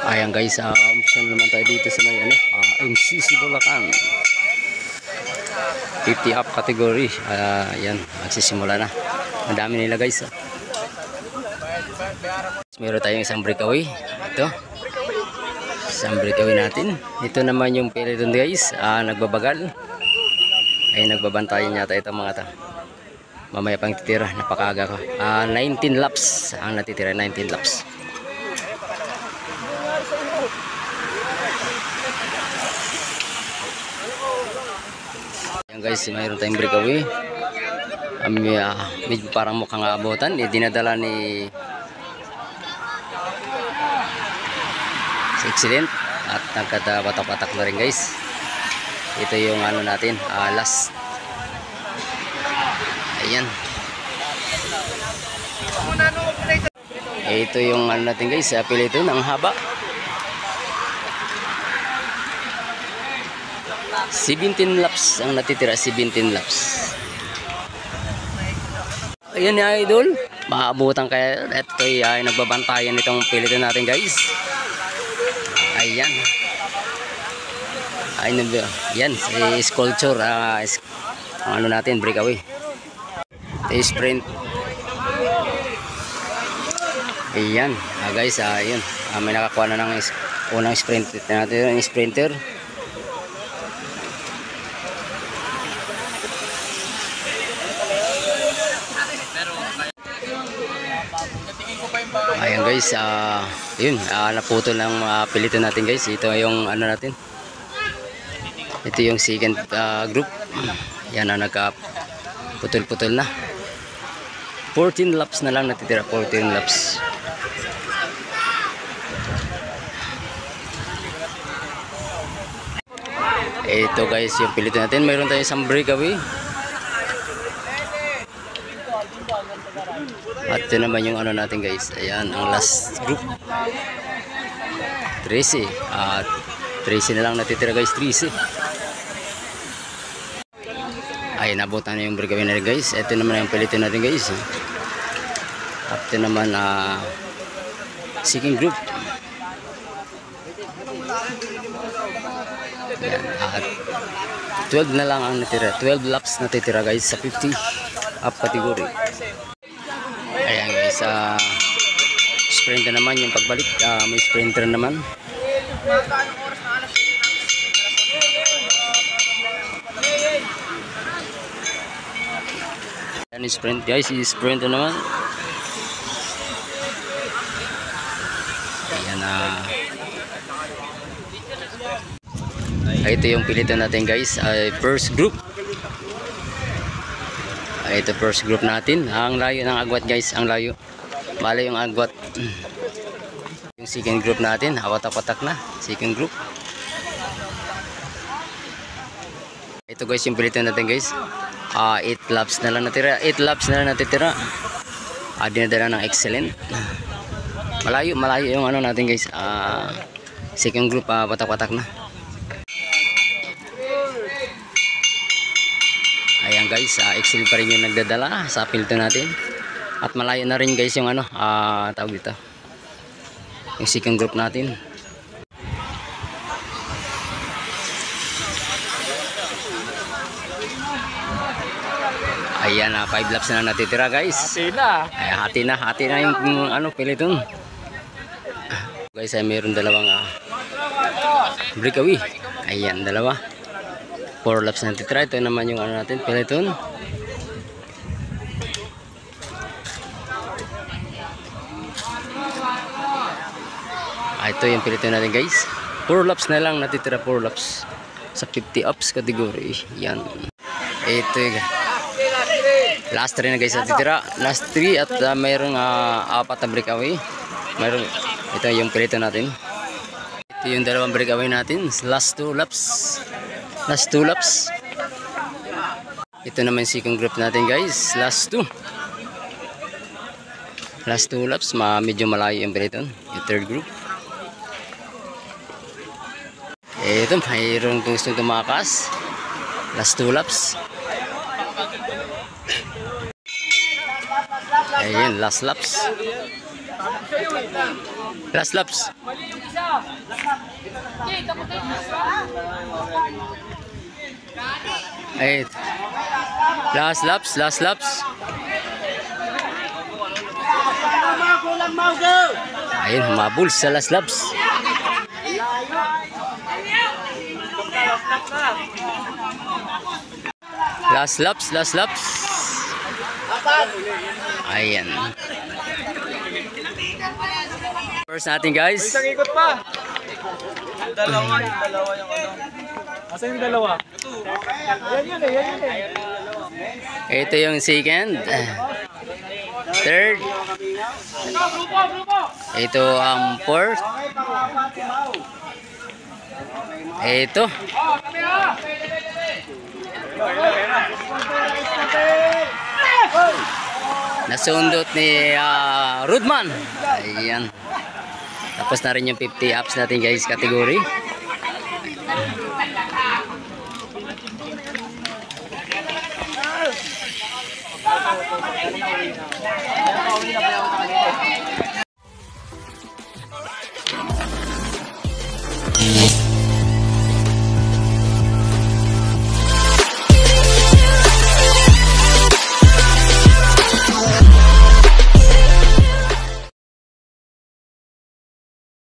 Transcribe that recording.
Ayan guys, umpisa naman tayo dito sa may MCC Bulacan 50 up category. Ayan, magsisimula na. Ang dami nila guys. Meron tayong isang breakaway. Ito, isang breakaway natin. Ito naman yung peloton guys, nagbabagal. Ay nagbabantayan yata ito mga ta. Mamaya pang titira, napakaaga ko. 19 laps ang natitira, 19 laps. Ayan guys, mayroon tayong breakaway. Medyo parang mukhang abutan. Dinadala ni Excellent at nagkatawatak-watak na rin guys. Ito yung ano natin, last. Ayan. Ito yung ano natin guys, peloton ang haba. 17 laps ang natitira, 17 laps. Ayan ni idol, maabutan kaya. Ito ay nagbabantayan itong peloton natin guys. Ayan. Yan, si Sculpture, ang ano natin, breakaway. Ito sprint. Ayan, guys, yun. May nakakuha na ng unang sprint natin, yung sprinter. Ayan guys, yun, naputol ng peloton natin guys. Ito yung ano natin. Ito yung second group. Yan ang nagka-putol-putol na. 14 laps na lang natitira, 14 laps. Ito guys yung peloton natin. Mayroon tayong isang breakaway. At ito naman yung ano natin guys. Ayan ang last group, 13. 13 na lang natitira guys, 13. Ay nabutan na yung breakaway na guys. Ito naman yung peloton natin guys. At ito naman second group. Ayan, at 12 na lang ang natitira, 12 laps natitira guys sa 50 up category. Ayan guys, sprinter naman yung pagbalik, may sprinter naman. Ayan yung sprint guys, yung sprinter naman. Ayan ito yung peloton natin guys, first group. Ito first group natin. Ang layo ng agwat guys, ang layo. Malayo yung agwat. Yung second group natin, hawatak-watak na. Second group. Ito guys yung peloton natin guys. 8 laps na lang natira. 8 laps na lang natitira. Dinadala ng Excellent. Malayo yung ano natin guys. Second group, watak-watak na. Ayan guys, Excellent pa rin yung nagdadala sa peloton natin. At malayo na rin guys yung ano, tawag dito, yung second group natin. Ayan, 5 laps na natitira guys. Hati na yung ano, peloton. Guys, ay mayroon dalawang breakaway. Ayan, dalawa. 4 laps na natitira. Ito naman yung ano natin, peloton. Ito yung peloton natin guys. 4 laps na lang natitira, 4 laps sa 50 ups category. Yan. Ito yung last 3 na guys natitira. Last 3 at mayroong 4 na breakaway. Ito yung peloton natin. Ito yung dalawang breakaway natin. Last 2 laps. Last 2 laps. Ito naman second group natin guys. Last 2. Last 2 laps. Medyo malayo yung peloton. Yung third group. Ito, mayroong gustong tumakas. Last 2 laps. Ayan, last laps. Last laps. Ay, last laps. Ayun, humabol sa last laps. Last laps. Ayan. First natin, guys. Isang ikot pa. Dalawa yung ano. Asan yung dalawa? Yan eh. Ito yung second. Third. Ito ang fourth. Ito. Nasundot ni Rudman. Ayan. Tapos na rin yung 50 ups natin, guys, kategory.